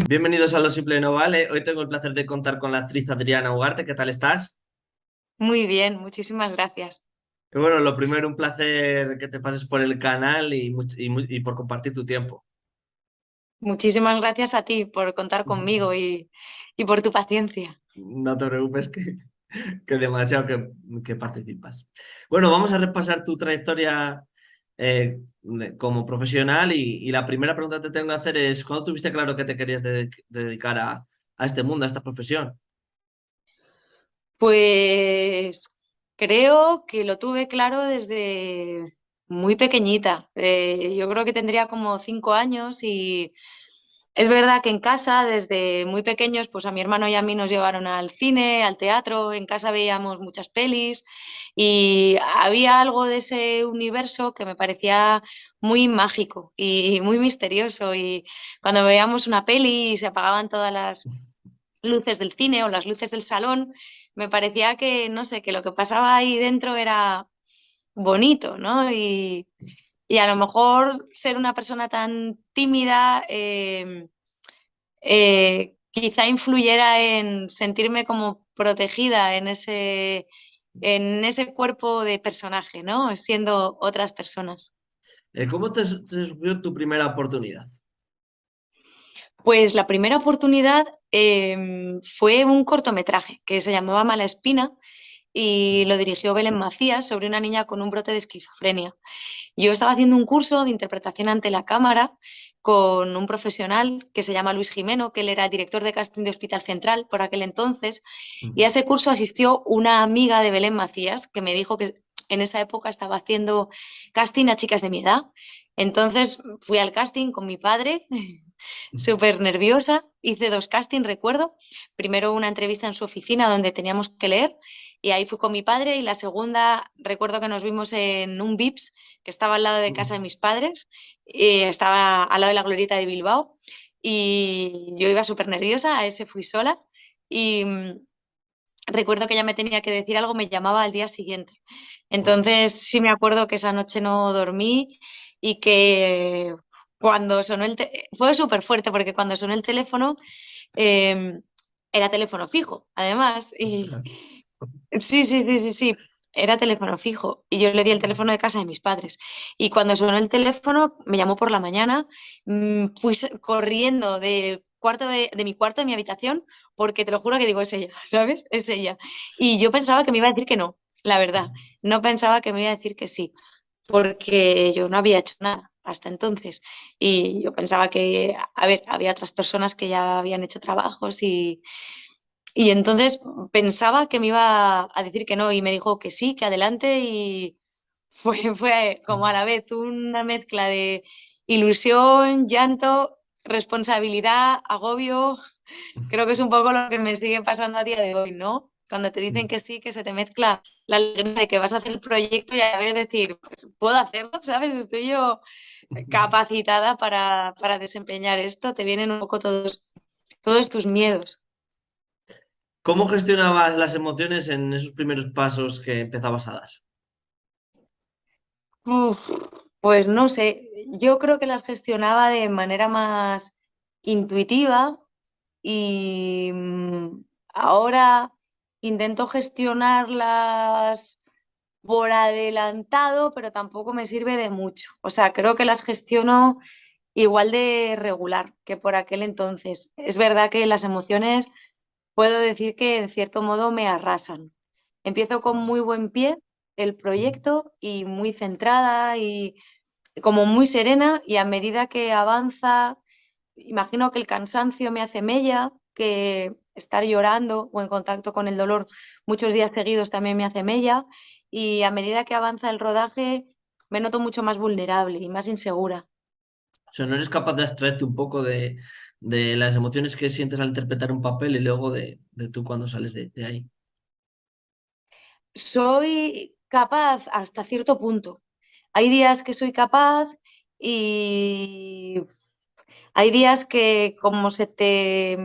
Bienvenidos a Lo Simple No Vale. Hoy tengo el placer de contar con la actriz Adriana Ugarte. ¿Qué tal estás? Muy bien, muchísimas gracias. Y bueno, lo primero, un placer que te pases por el canal y por compartir tu tiempo. Muchísimas gracias a ti por contar conmigo y por tu paciencia. No te preocupes que demasiado que participas. Bueno, vamos a repasar tu trayectoria como profesional y la primera pregunta que te tengo que hacer es, ¿cuándo tuviste claro que te querías dedicar a este mundo, a esta profesión? Pues creo que lo tuve claro desde muy pequeñita. Yo creo que tendría como 5 años y es verdad que en casa, desde muy pequeños, pues a mi hermano y a mí nos llevaron al cine, al teatro, en casa veíamos muchas pelis y había algo de ese universo que me parecía muy mágico y muy misterioso. Y cuando veíamos una peli y se apagaban todas las luces del cine o las luces del salón, me parecía que, no sé, que lo que pasaba ahí dentro era bonito, ¿no? Y a lo mejor ser una persona tan tímida quizá influyera en sentirme como protegida en ese cuerpo de personaje, ¿no? Siendo otras personas. ¿Cómo te surgió tu primera oportunidad? Pues la primera oportunidad fue un cortometraje que se llamaba Mala Espina y lo dirigió Belén Macías sobre una niña con un brote de esquizofrenia. Yo estaba haciendo un curso de interpretación ante la cámara con un profesional que se llama Luis Jimeno, que él era director de casting de Hospital Central por aquel entonces, y a ese curso asistió una amiga de Belén Macías que me dijo que en esa época estaba haciendo casting a chicas de mi edad. Entonces fui al casting con mi padre, súper nerviosa, hice 2 castings, recuerdo. Primero una entrevista en su oficina donde teníamos que leer y ahí fui con mi padre y la segunda recuerdo que nos vimos en un Vips que estaba al lado de casa de mis padres, estaba al lado de la Glorieta de Bilbao y yo iba súper nerviosa, a ese fui sola y recuerdo que ella me tenía que decir algo, me llamaba al día siguiente. Wow. Entonces sí me acuerdo que esa noche no dormí y que cuando sonó fue súper fuerte porque cuando sonó el teléfono eh, era teléfono fijo, además. Y Ostras. sí, sí, sí, sí, sí. Era teléfono fijo y yo le di el teléfono de casa de mis padres. Y cuando sonó el teléfono, me llamó por la mañana, fui corriendo del cuarto de mi cuarto, de mi habitación, porque te lo juro que digo, es ella, ¿sabes? Es ella. Y yo pensaba que me iba a decir que no, la verdad. No pensaba que me iba a decir que sí, porque yo no había hecho nada hasta entonces. Y yo pensaba que, a ver, había otras personas que ya habían hecho trabajos y entonces pensaba que me iba a decir que no y me dijo que sí, que adelante y fue como a la vez una mezcla de ilusión, llanto, responsabilidad, agobio. Creo que es un poco lo que me sigue pasando a día de hoy, ¿no? Cuando te dicen que sí, que se te mezcla la alegría de que vas a hacer el proyecto y a la vez decir, pues, puedo hacerlo, ¿sabes? Estoy yo capacitada para desempeñar esto. Te vienen un poco todos tus miedos. ¿Cómo gestionabas las emociones en esos primeros pasos que empezabas a dar? Uf, pues no sé, yo creo que las gestionaba de manera más intuitiva y ahora intento gestionarlas por adelantado, pero tampoco me sirve de mucho. O sea, creo que las gestiono igual de regular que por aquel entonces. Es verdad que las emociones puedo decir que en cierto modo me arrasan. Empiezo con muy buen pie el proyecto y muy centrada y como muy serena y a medida que avanza, imagino que el cansancio me hace mella, que estar llorando o en contacto con el dolor muchos días seguidos también me hace mella y a medida que avanza el rodaje me noto mucho más vulnerable y más insegura. O sea, no eres capaz de abstraerte un poco de las emociones que sientes al interpretar un papel y luego de tú cuando sales de ahí. Soy capaz hasta cierto punto. Hay días que soy capaz y hay días que como se te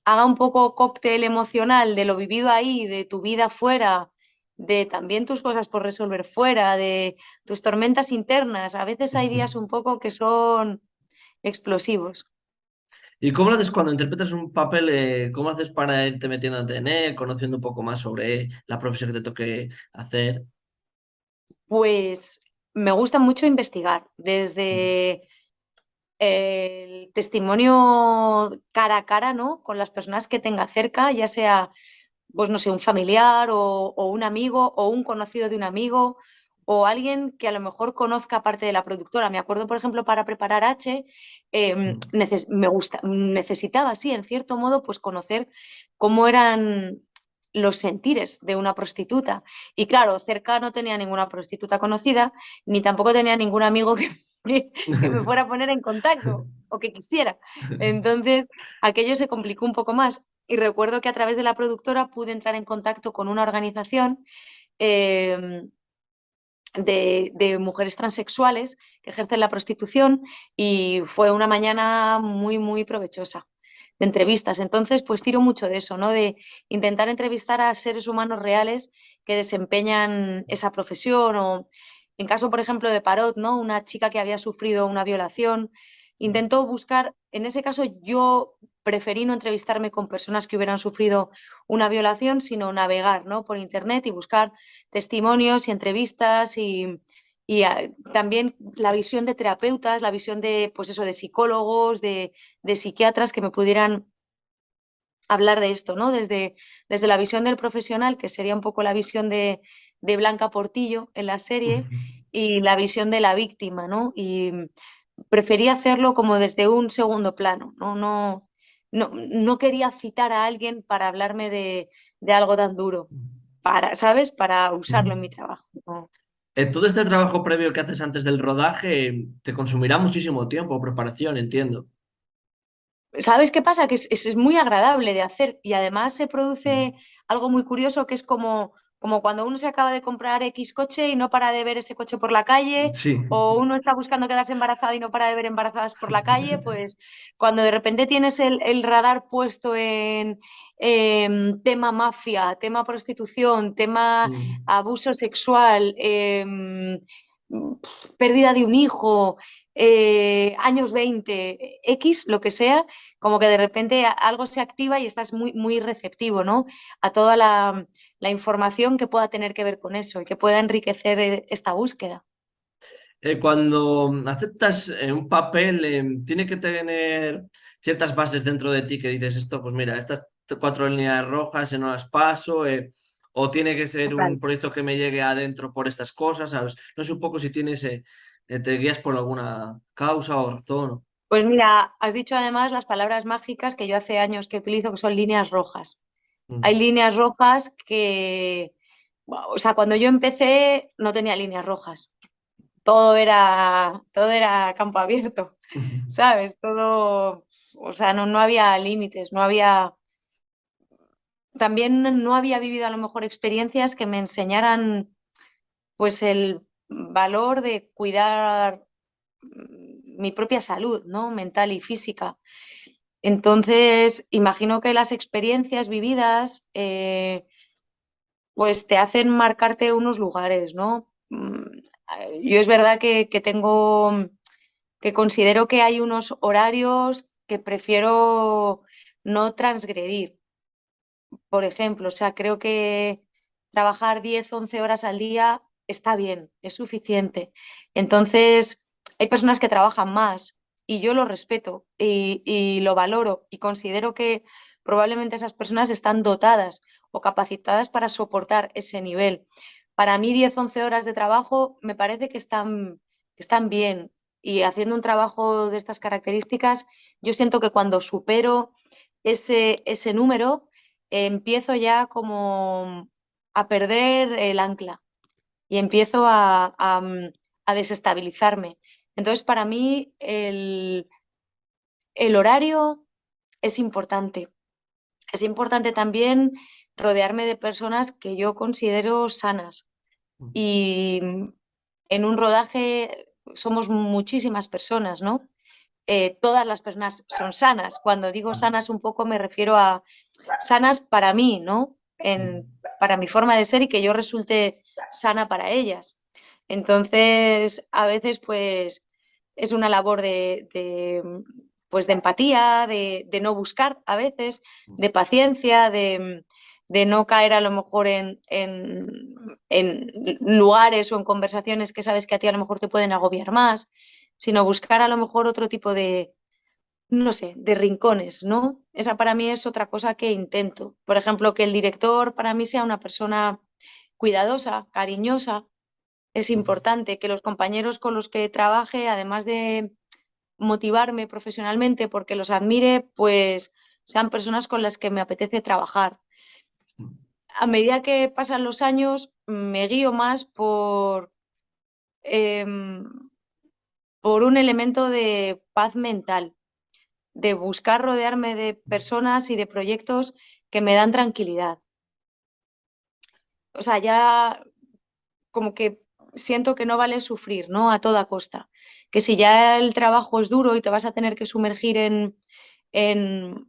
haga un poco cóctel emocional de lo vivido ahí, de tu vida fuera, de también tus cosas por resolver fuera, de tus tormentas internas, a veces hay días un poco que son explosivos. ¿Y cómo lo haces cuando interpretas un papel? ¿Cómo haces para irte metiendo en él, conociendo un poco más sobre la profesión que te toque hacer? Pues me gusta mucho investigar, Mm, desde el testimonio cara a cara, ¿no? Con las personas que tenga cerca, ya sea, pues no sé, un familiar o un amigo o un conocido de un amigo o alguien que a lo mejor conozca parte de la productora. Me acuerdo, por ejemplo, para preparar H, mm, necesitaba, sí, en cierto modo, pues conocer cómo eran los sentires de una prostituta. Y claro, cerca no tenía ninguna prostituta conocida, ni tampoco tenía ningún amigo que me fuera a poner en contacto o que quisiera. Entonces, aquello se complicó un poco más. Y recuerdo que a través de la productora pude entrar en contacto con una organización eh, de mujeres transexuales que ejercen la prostitución y fue una mañana muy, muy provechosa de entrevistas. Entonces, pues tiro mucho de eso, ¿no? De intentar entrevistar a seres humanos reales que desempeñan esa profesión o, en caso, por ejemplo, de Parot, ¿no? Una chica que había sufrido una violación. Intento buscar, en ese caso yo preferí no entrevistarme con personas que hubieran sufrido una violación, sino navegar, ¿no? Por internet y buscar testimonios y entrevistas y también la visión de terapeutas, la visión de, pues eso, de psicólogos, de psiquiatras que me pudieran hablar de esto, ¿no? Desde la visión del profesional, que sería un poco la visión de Blanca Portillo en la serie, y la visión de la víctima, ¿no? Y preferí hacerlo como desde un segundo plano, ¿no? No quería citar a alguien para hablarme de algo tan duro, para, ¿sabes? Para usarlo en mi trabajo, ¿no? Todo este trabajo previo que haces antes del rodaje te consumirá muchísimo tiempo, preparación, entiendo. ¿Sabes qué pasa? Que es muy agradable de hacer y además se Mm. produce algo muy curioso que es como cuando uno se acaba de comprar X coche y no para de ver ese coche por la calle, Sí. o uno está buscando quedarse embarazada y no para de ver embarazadas por la calle, pues cuando de repente tienes el radar puesto en tema mafia, tema prostitución, tema Mm. abuso sexual, pérdida de un hijo, años 20 X, lo que sea, como que de repente algo se activa y estás muy, muy receptivo, ¿no? A toda la información que pueda tener que ver con eso y que pueda enriquecer esta búsqueda. Cuando aceptas un papel, tiene que tener ciertas bases dentro de ti que dices esto, pues mira, estas cuatro líneas rojas no las paso, o tiene que ser Total. un proyecto que me llegue adentro por estas cosas, ¿sabes? No sé un poco si tienes, te guías por alguna causa o razón. Pues mira, has dicho además las palabras mágicas que yo hace años que utilizo, que son líneas rojas. Hay Mm. líneas rojas que, o sea, cuando yo empecé no tenía líneas rojas. Todo era campo abierto, ¿sabes? Todo, o sea, no había límites, no había, también no había vivido a lo mejor experiencias que me enseñaran pues el valor de cuidar mi propia salud, ¿no? Mental y física. Entonces, imagino que las experiencias vividas pues te hacen marcarte unos lugares, ¿no? Yo es verdad que tengo, que considero que hay unos horarios que prefiero no transgredir. Por ejemplo, o sea, creo que trabajar 10 11 horas al día está bien, es suficiente. Entonces, hay personas que trabajan más y yo lo respeto y lo valoro y considero que probablemente esas personas están dotadas o capacitadas para soportar ese nivel. Para mí, 10 11 horas de trabajo me parece que están bien y haciendo un trabajo de estas características, yo siento que cuando supero ese número, empiezo ya como a perder el ancla y empiezo a desestabilizarme. Entonces, para mí, el horario es importante. Es importante también rodearme de personas que yo considero sanas. Y en un rodaje somos muchísimas personas, ¿no? Todas las personas son sanas. Cuando digo sanas, un poco me refiero a sanas para mí, ¿no? Para mi forma de ser y que yo resulte sana para ellas. Entonces, a veces, pues, es una labor pues de empatía, de no buscar a veces, de paciencia, de no caer a lo mejor en lugares o en conversaciones que sabes que a ti a lo mejor te pueden agobiar más, sino buscar a lo mejor otro tipo de, no sé, de rincones, ¿no? Esa para mí es otra cosa que intento. Por ejemplo, que el director para mí sea una persona cuidadosa, cariñosa, es importante que los compañeros con los que trabaje, además de motivarme profesionalmente porque los admire, pues sean personas con las que me apetece trabajar. A medida que pasan los años, me guío más em, por un elemento de paz mental, de buscar rodearme de personas y de proyectos que me dan tranquilidad. O sea, ya como que siento que no vale sufrir, ¿no? A toda costa. Que si ya el trabajo es duro y te vas a tener que sumergir en, en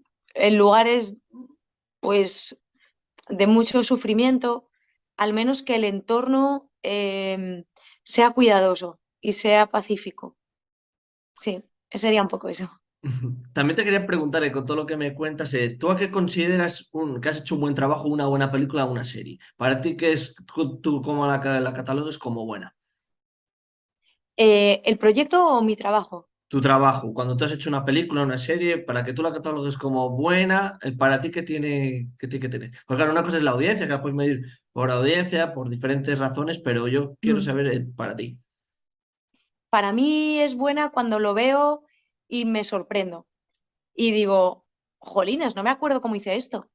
lugares, pues, de mucho sufrimiento, al menos que el entorno sea cuidadoso y sea pacífico. Sí, sería un poco eso. También te quería preguntar, con todo lo que me cuentas, ¿tú a qué consideras que has hecho un buen trabajo, una buena película o una serie? Para ti, ¿qué es, tú cómo la catalogues como buena? ¿El proyecto o mi trabajo? Tu trabajo, cuando tú has hecho una película, una serie, para que tú la catalogues como buena, para ti, qué tiene que tener? Porque claro, una cosa es la audiencia, que la puedes medir por audiencia, por diferentes razones, pero yo quiero Mm. saber para ti. Para mí es buena cuando lo veo y me sorprendo. Y digo, jolines, no me acuerdo cómo hice esto.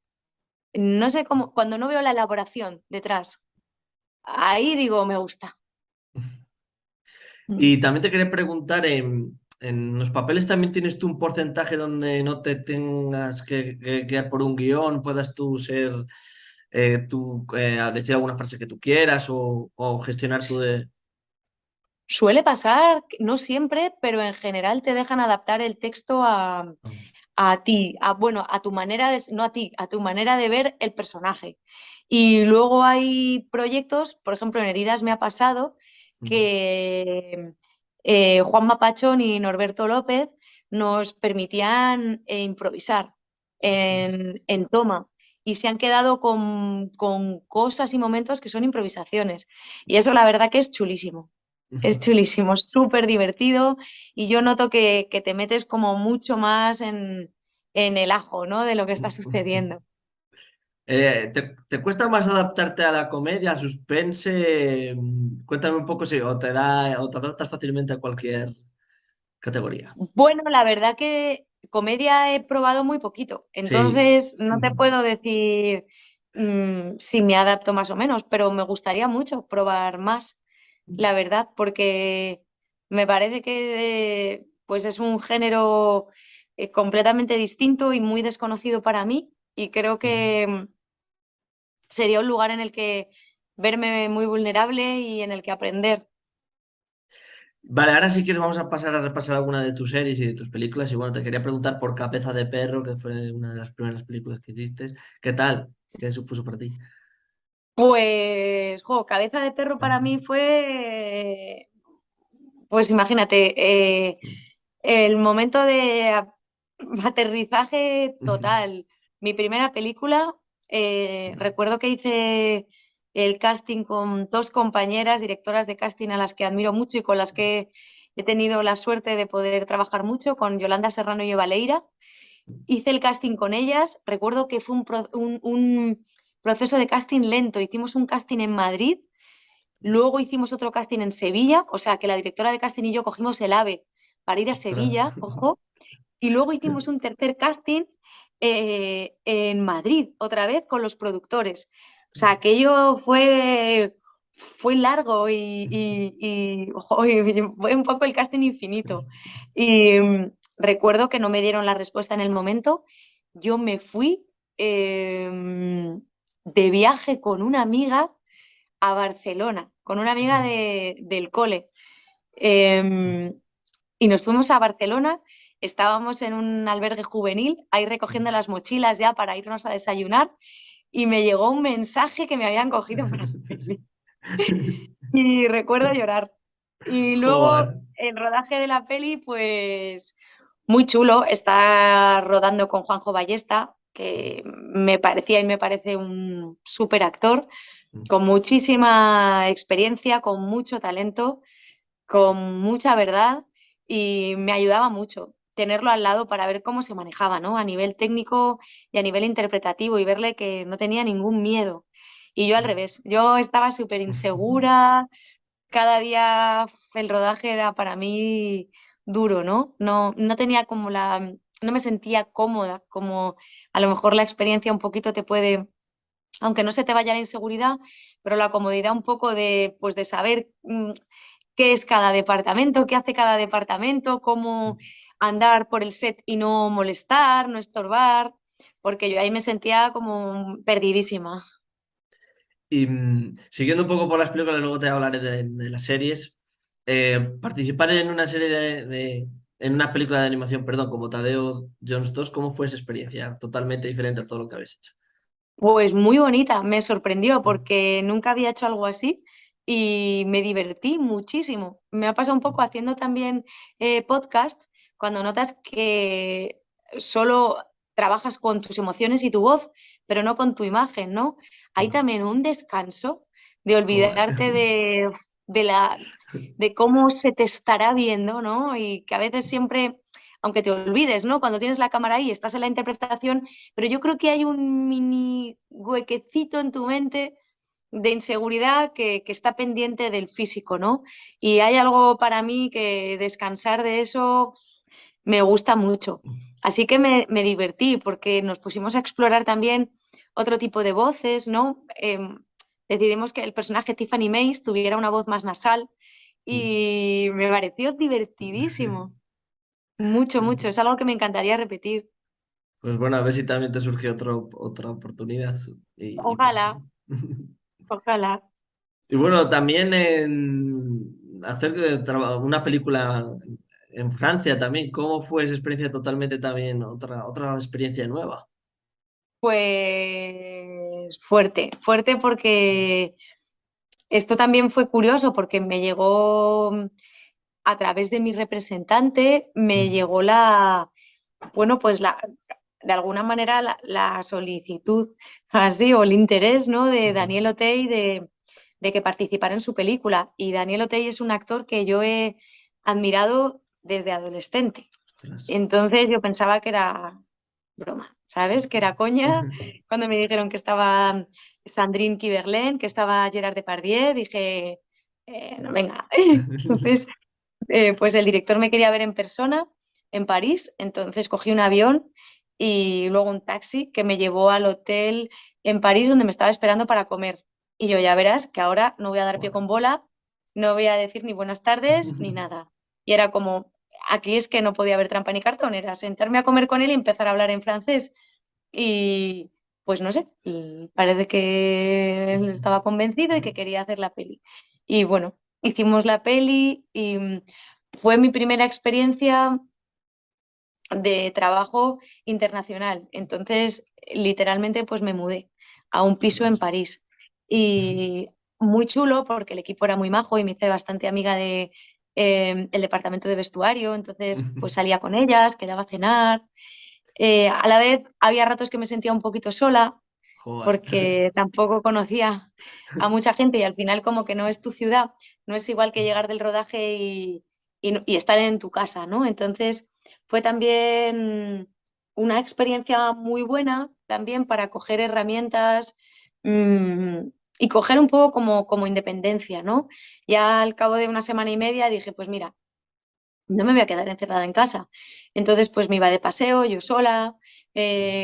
No sé cómo, cuando no veo la elaboración detrás, ahí digo, me gusta. Mm. Y también te quería preguntar, en los papeles también tienes tú un porcentaje donde no te tengas que guiar por un guión, puedas tú ser, a decir alguna frase que tú quieras o gestionar tú de... Suele pasar, no siempre, pero en general te dejan adaptar el texto a ti, bueno, a tu manera de, no a ti, a tu manera de ver el personaje. Y luego hay proyectos, por ejemplo, en Heridas me ha pasado que Juanma Pachón y Norberto López nos permitían improvisar Ostras. en toma y se han quedado con cosas y momentos que son improvisaciones. Y eso la verdad que es chulísimo. Es chulísimo, es súper divertido y yo noto que te metes como mucho más en el ajo, ¿no? De lo que está sucediendo. ¿Te cuesta más adaptarte a la comedia, al suspense? Cuéntame un poco si o te da o te adaptas fácilmente a cualquier categoría. Bueno, la verdad que comedia he probado muy poquito, Sí. entonces no te puedo decir si me adapto más o menos, pero me gustaría mucho probar más, la verdad, porque me parece que pues es un género completamente distinto y muy desconocido para mí y creo que sería un lugar en el que verme muy vulnerable y en el que aprender. Vale, ahora si quieres vamos a pasar a repasar alguna de tus series y de tus películas. Y bueno, te quería preguntar por Cabeza de Perro, que fue una de las primeras películas que hiciste. ¿Qué tal? ¿Qué supuso para ti? Pues, Cabeza de Perro para mí fue, pues imagínate, el momento de aterrizaje total. Mi primera película, recuerdo que hice el casting con dos compañeras, directoras de casting a las que admiro mucho y con las que he tenido la suerte de poder trabajar mucho, con Yolanda Serrano y Eva Leira. Hice el casting con ellas. Recuerdo que fue un proceso de casting lento. Hicimos un casting en Madrid, luego hicimos otro casting en Sevilla, o sea que la directora de casting y yo cogimos el AVE para ir a Ostras. Sevilla, ojo, y luego hicimos un tercer casting en Madrid, otra vez con los productores. O sea, aquello fue largo ojo, y fue un poco el casting infinito. Y recuerdo que no me dieron la respuesta en el momento. Yo me fui de viaje con una amiga a Barcelona, con una amiga Ostras. del cole. Eh, y nos fuimos a Barcelona, estábamos en un albergue juvenil, ahí recogiendo las mochilas ya para irnos a desayunar, y me llegó un mensaje que me habían cogido para la peli. Y recuerdo llorar. Y luego, Joder. el rodaje de la peli, pues Muy chulo, está rodando con Juanjo Ballesta, que me parecía y me parece un súper actor, con muchísima experiencia, con mucho talento, con mucha verdad y me ayudaba mucho tenerlo al lado para ver cómo se manejaba, ¿no? A nivel técnico y a nivel interpretativo y verle que no tenía ningún miedo. Y yo al revés, yo estaba súper insegura, cada día el rodaje era para mí duro, ¿no? No tenía como no me sentía cómoda, como a lo mejor la experiencia un poquito te puede, aunque no se te vaya la inseguridad, pero la comodidad un poco de, pues de saber qué es cada departamento, qué hace cada departamento, cómo andar por el set y no molestar, no estorbar, porque yo ahí me sentía como perdidísima. Y siguiendo un poco por las películas, luego te hablaré de las series. Participar en una serie en una película de animación, perdón, como Tadeo Jones 2, ¿cómo fue esa experiencia? Totalmente diferente a todo lo que habéis hecho. Pues muy bonita, me sorprendió porque nunca había hecho algo así y me divertí muchísimo. Me ha pasado un poco haciendo también podcast, cuando notas que solo trabajas con tus emociones y tu voz, pero no con tu imagen, ¿no? Hay también un descanso de Joder. olvidarte de de cómo se te estará viendo, ¿no? Y que a veces siempre, aunque te olvides, ¿no? Cuando tienes la cámara ahí, estás en la interpretación, pero yo creo que hay un mini huequecito en tu mente de inseguridad que está pendiente del físico, ¿no? Y hay algo para mí que descansar de eso me gusta mucho. Así que me divertí porque nos pusimos a explorar también otro tipo de voces, ¿no? Decidimos que el personaje Tiffany Mace tuviera una voz más nasal y me pareció divertidísimo. Mucho, mucho. Es algo que me encantaría repetir. Pues bueno, a ver si también te surge otra oportunidad. Y bueno, sí. Ojalá, ojalá. Y bueno, también en hacer una película en Francia también. ¿Cómo fue esa experiencia totalmente también? Otra experiencia nueva. Pues fuerte, fuerte porque esto también fue curioso porque me llegó a través de mi representante, me llegó bueno, pues de alguna manera la solicitud así o el interés, ¿no? De Daniel Otey de que participara en su película. Y Daniel Otey es un actor que yo he admirado desde adolescente. Ostras. Entonces yo pensaba que era broma, ¿sabes? Que era coña. Cuando me dijeron que estaba Sandrine Kiberlén, que estaba Gerard Depardieu, dije, no, Ostras. venga. Entonces, pues el director me quería ver en persona en París, entonces cogí un avión y luego un taxi que me llevó al hotel en París donde me estaba esperando para comer. Y yo ya verás que ahora no voy a dar pie Joder. con bola, no voy a decir ni buenas tardes ni nada. Y era como, aquí es que no podía haber trampa ni cartón, era sentarme a comer con él y empezar a hablar en francés. Y pues no sé, y parece que él estaba convencido y que quería hacer la peli. Y bueno, hicimos la peli y fue mi primera experiencia de trabajo internacional. Entonces, literalmente, pues me mudé a un piso en Ostras. París. Y muy chulo porque el equipo era muy majo y me hice bastante amiga de el departamento de vestuario. Entonces, pues salía con ellas, quedaba a cenar. A la vez, había ratos que me sentía un poquito sola Joder. porque tampoco conocía a mucha gente y al final como que no es tu ciudad, no es igual que llegar del rodaje y estar en tu casa, ¿no? Entonces fue también una experiencia muy buena también para coger herramientas mmm, y coger un poco como independencia, ¿no? Ya al cabo de una semana y media dije, pues mira, no me voy a quedar encerrada en casa. Entonces, pues me iba de paseo yo sola,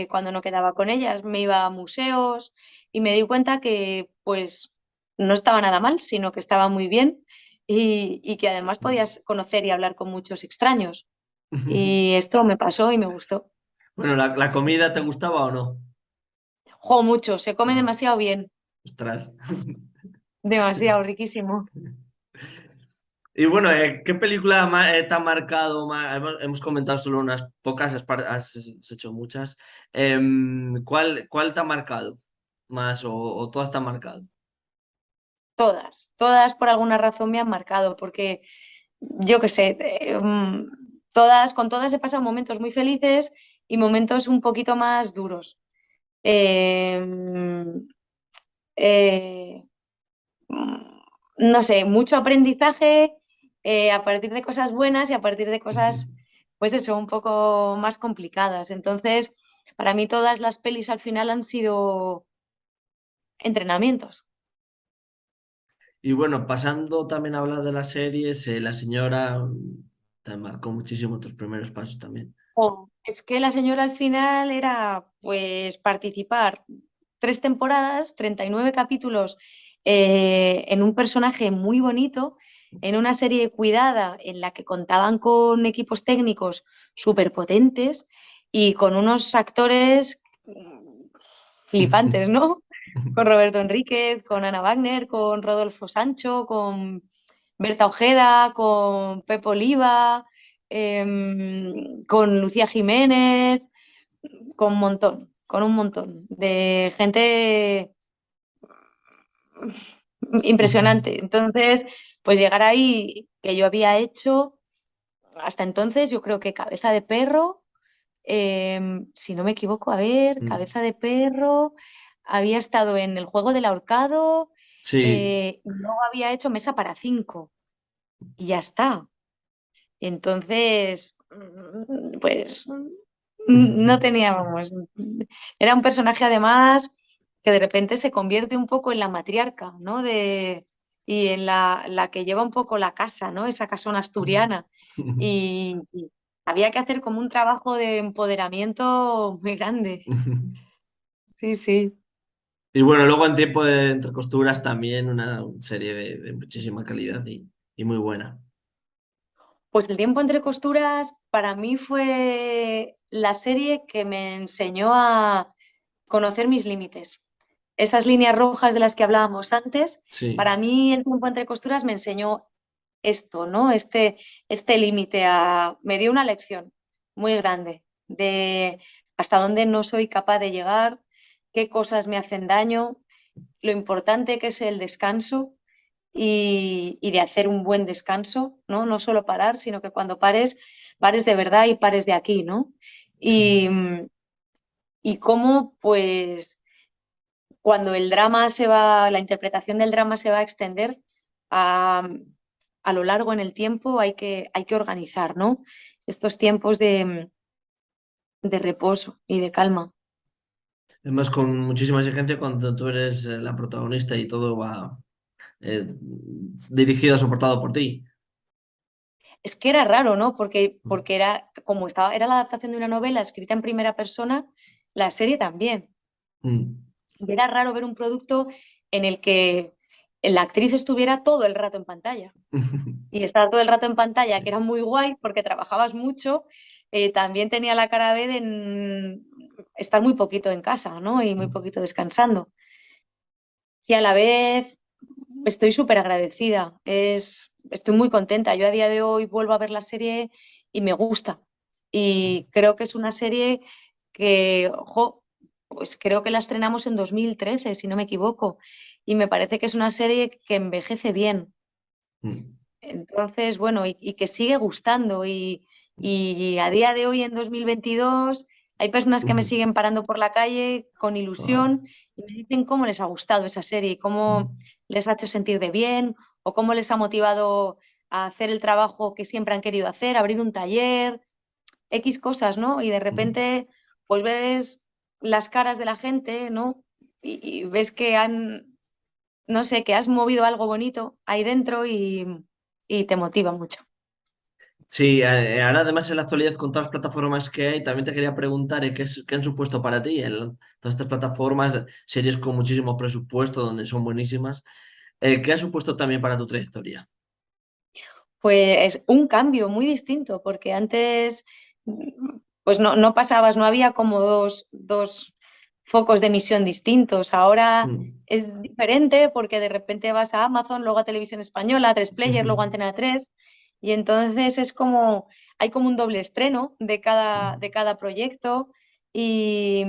cuando no quedaba con ellas, me iba a museos y me di cuenta que pues no estaba nada mal, sino que estaba muy bien y que además podías conocer y hablar con muchos extraños. Y esto me pasó y me gustó. Bueno, ¿la comida te gustaba o no? Jo, mucho, se come Ah, demasiado bien, ostras. demasiado riquísimo. Y bueno, ¿qué película te ha marcado más? Hemos comentado solo unas pocas, has hecho muchas. ¿Cuál te ha marcado más o todas te han marcado? Todas, todas por alguna razón me han marcado, porque yo qué sé, con todas he pasado momentos muy felices y momentos un poquito más duros. Eh, eh, no sé, mucho aprendizaje a partir de cosas buenas y a partir de cosas, pues eso, un poco más complicadas. Entonces, para mí todas las pelis al final han sido entrenamientos. Y bueno, pasando también a hablar de las series, La Señora te marcó muchísimo tus primeros pasos también. Es que la señora al final era pues participar 3 temporadas, 39 capítulos en un personaje muy bonito, en una serie cuidada en la que contaban con equipos técnicos súper potentes y con unos actores flipantes, ¿no? Con Roberto Enríquez, con Ana Wagner, con Rodolfo Sancho, con Berta Ojeda, con Pepe Oliva, con Lucía Jiménez, con un montón de gente impresionante. Entonces, pues llegar ahí, que yo había hecho hasta entonces, yo creo que Cabeza de Perro, si no me equivoco, a ver, Cabeza de Perro, había estado en El Juego del Ahorcado, Sí. y luego había hecho Mesa para cinco y ya está. Entonces, pues no teníamos. Era un personaje además que de repente se convierte un poco en la matriarca, ¿no? Y en la que lleva un poco la casa, ¿no? Esa casona asturiana. Y había que hacer como un trabajo de empoderamiento muy grande. Sí, sí. Y bueno, luego en tiempo de entre costuras también una serie de muchísima calidad y muy buena. Pues El tiempo entre costuras para mí fue la serie que me enseñó a conocer mis límites. Esas líneas rojas de las que hablábamos antes, Sí. para mí El tiempo entre costuras me enseñó esto, ¿no? Este límite me dio una lección muy grande de hasta dónde no soy capaz de llegar, qué cosas me hacen daño, lo importante que es el descanso y de hacer un buen descanso, ¿no? No solo parar, sino que cuando pares, pares de verdad y pares de aquí, ¿no? Sí. Y, y cómo, pues, cuando el drama se va, la interpretación del drama se va a extender a, a lo largo en el tiempo, hay que organizar, ¿no? Estos tiempos de reposo y de calma. Además, con muchísima exigencia cuando tú eres la protagonista y todo va dirigido, soportado por ti. Es que era raro, ¿no? Porque era, como estaba, era la adaptación de una novela escrita en primera persona, la serie también. Mm. Y era raro ver un producto en el que la actriz estuviera todo el rato en pantalla. Y estar todo el rato en pantalla, que Sí. era muy guay porque trabajabas mucho, también tenía la cara B de estar muy poquito en casa, ¿no? Y muy Mm. poquito descansando. Y a la vez estoy súper agradecida, estoy muy contenta. Yo a día de hoy vuelvo a ver la serie y me gusta. Y creo que es una serie que, ojo, pues creo que la estrenamos en 2013, si no me equivoco. Y me parece que es una serie que envejece bien. Mm. Entonces, bueno, y que sigue gustando. Y a día de hoy, en 2022, hay personas que me Mm. siguen parando por la calle con Joder. ilusión y me dicen cómo les ha gustado esa serie, cómo les ha hecho sentir de bien o cómo les ha motivado a hacer el trabajo que siempre han querido hacer, abrir un taller, X cosas, ¿no? Y de Mm. repente, pues ves las caras de la gente, ¿no? Y ves que no sé, que has movido algo bonito ahí dentro y te motiva mucho. Sí, ahora además en la actualidad con todas las plataformas que hay, también te quería preguntar qué han supuesto para ti todas estas plataformas, series con muchísimo presupuesto, donde son buenísimas. ¿Qué ha supuesto también para tu trayectoria? Pues un cambio muy distinto, porque antes pues no pasabas, no había como dos focos de emisión distintos. Ahora Mm. es diferente porque de repente vas a Amazon, luego a Televisión Española, a 3 Player, luego a Antena 3, y entonces es como, hay como un doble estreno de cada proyecto. Y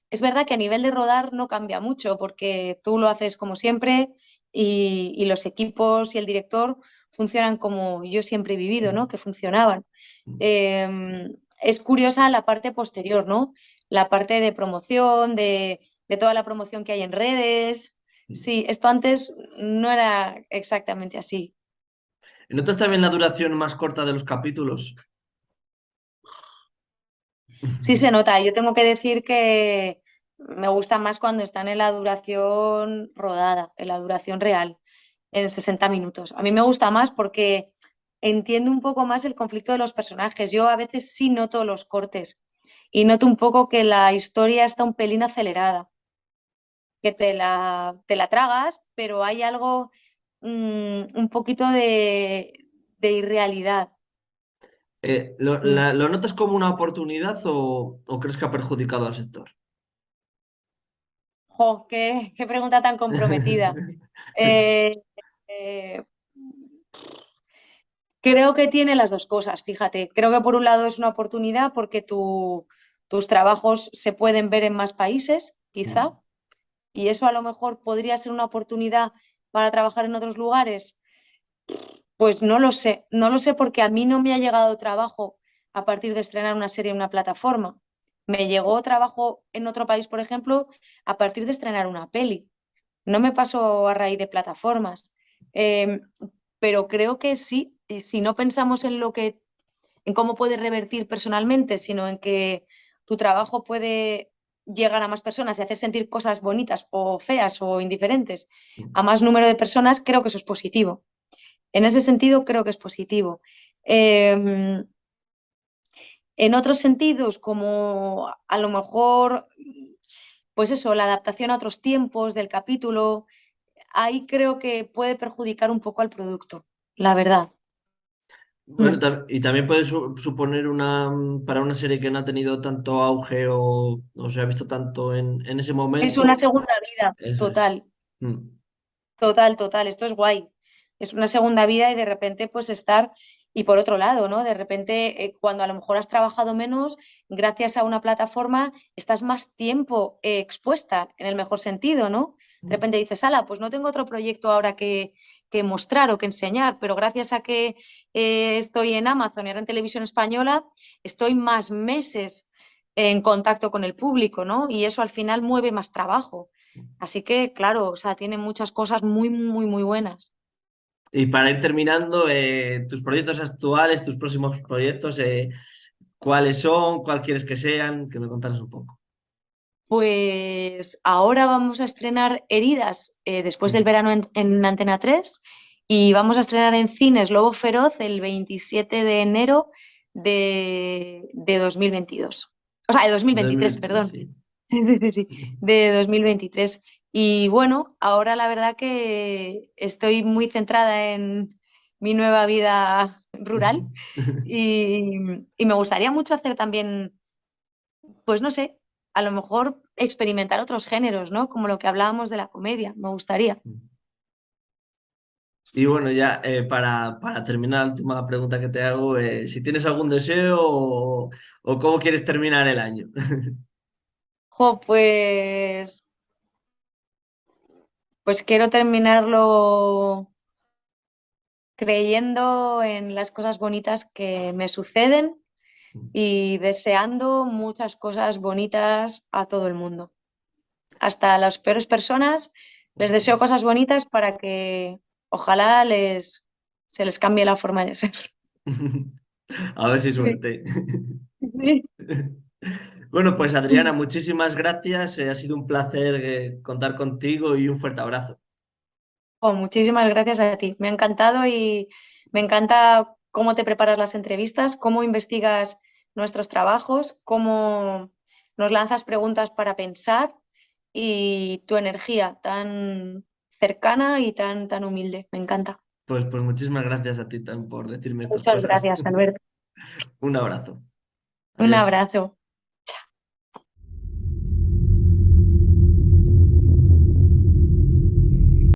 es verdad que a nivel de rodar no cambia mucho, porque tú lo haces como siempre y los equipos y el director funcionan como yo siempre he vivido, ¿no? Que funcionaban. Es curiosa la parte posterior, ¿no? La parte de promoción, de toda la promoción que hay en redes. Sí, esto antes no era exactamente así. ¿Notas también la duración más corta de los capítulos? Sí se nota. Yo tengo que decir que me gusta más cuando están en la duración rodada, en la duración real, en 60 minutos. A mí me gusta más porque entiendo un poco más el conflicto de los personajes. Yo a veces sí noto los cortes y noto un poco que la historia está un pelín acelerada, que te la tragas, pero hay algo, un poquito de irrealidad. Mm. ¿Lo notas como una oportunidad o crees que ha perjudicado al sector? Jo, qué pregunta tan comprometida. Eh, eh, Creo que tiene las dos cosas, fíjate. Creo que por un lado es una oportunidad porque tus trabajos se pueden ver en más países, quizá, y eso a lo mejor podría ser una oportunidad para trabajar en otros lugares. Pues no lo sé porque a mí no me ha llegado trabajo a partir de estrenar una serie en una plataforma. Me llegó trabajo en otro país, por ejemplo, a partir de estrenar una peli. No me pasó a raíz de plataformas. Eh, pero creo que sí, y si no pensamos en cómo puede revertir personalmente, sino en que tu trabajo puede llegar a más personas y hacer sentir cosas bonitas o feas o indiferentes a más número de personas, creo que eso es positivo. En ese sentido, creo que es positivo. Eh, en otros sentidos, como a lo mejor, pues eso, la adaptación a otros tiempos del capítulo, ahí creo que puede perjudicar un poco al producto, la verdad. Bueno, Mm. y también puede suponer para una serie que no ha tenido tanto auge o se ha visto tanto en ese Es una momento. segunda vida, Eso es. total, Mm. total, total. Esto es guay. Es una segunda vida y de repente pues estar, y por otro lado, ¿no? De repente cuando a lo mejor has trabajado menos, gracias a una plataforma, estás más tiempo expuesta en el mejor sentido, ¿no? De repente dices, ala, pues no tengo otro proyecto ahora que mostrar o que enseñar, pero gracias a que estoy en Amazon y ahora en televisión española, estoy más meses en contacto con el público, ¿no? Y eso al final mueve más trabajo. Así que, claro, o sea, tiene muchas cosas muy, muy, muy buenas. Y para ir terminando, tus proyectos actuales, tus próximos proyectos, ¿cuáles son? ¿Cuál quieres que sean? Que me contaras un poco. Pues ahora vamos a estrenar Heridas después del Mm. verano en Antena 3 y vamos a estrenar en cines Lobo Feroz el 27 de enero de 2022. O sea, de 2023, 2023, perdón. sí. Sí, sí, sí, de 2023. Y bueno, ahora la verdad que estoy muy centrada en mi nueva vida rural y, y me gustaría mucho hacer también, pues no sé, a lo mejor experimentar otros géneros, ¿no? Como lo que hablábamos de la comedia, me gustaría. Y bueno, ya para terminar, la última pregunta que te hago, si tienes algún deseo o cómo quieres terminar el año. Jo, pues quiero terminarlo creyendo en las cosas bonitas que me suceden y deseando muchas cosas bonitas a todo el mundo. Hasta a las peores personas les deseo Ostras. cosas bonitas para que ojalá se les cambie la forma de ser. A ver si Sí, suerte. sí. Bueno, pues Adriana, muchísimas gracias. Ha sido un placer contar contigo y un fuerte abrazo. Oh, muchísimas gracias a ti. Me ha encantado y me encanta cómo te preparas las entrevistas, cómo investigas nuestros trabajos, cómo nos lanzas preguntas para pensar y tu energía tan cercana y tan humilde. Me encanta. Pues muchísimas gracias a ti por decirme estas Muchas cosas. gracias, Alberto. Un abrazo. Un Adiós. abrazo.